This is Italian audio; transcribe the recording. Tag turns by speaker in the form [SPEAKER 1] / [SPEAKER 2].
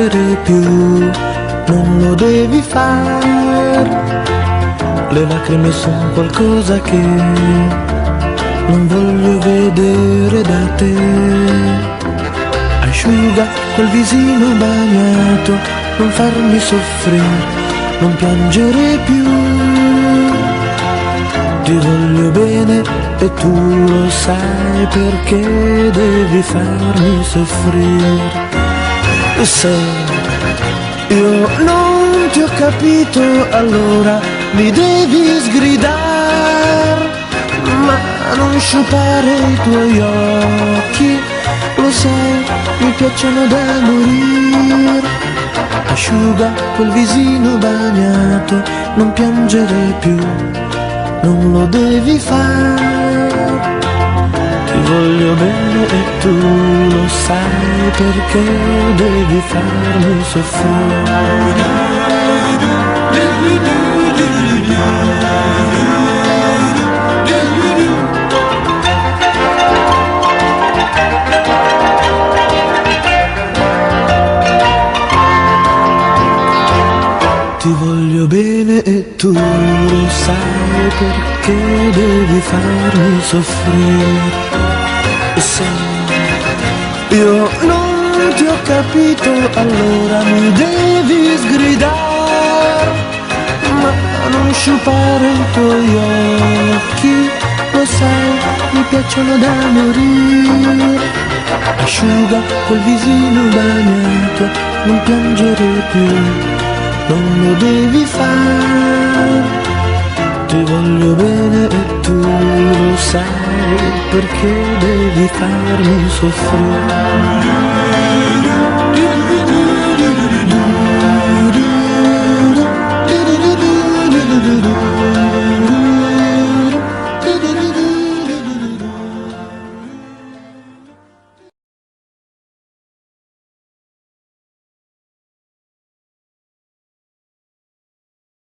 [SPEAKER 1] piangere più, non lo devi fare. Le lacrime sono qualcosa che non voglio vedere da te. Asciuga quel visino bagnato, non farmi soffrire, non piangere più. Ti voglio bene e tu lo sai, perché devi farmi soffrire. Se io non ti ho capito, allora mi devi sgridare, ma non sciupare i tuoi occhi, lo sai, mi piacciono da morire. Asciuga quel visino bagnato, non piangere più, non lo devi fare. Ti voglio bene e tu lo sai, perché devi farmi soffrire. Ti voglio bene e tu lo sai, perché devi farmi soffrire. Se io non ti ho capito, allora mi devi sgridare, ma non sciupare i tuoi occhi, lo sai, mi piacciono da morire. Asciuga quel visino bagnato, non piangere più, non lo devi fare. Ti voglio bene e tu lo sai, perché devi farmi soffrire.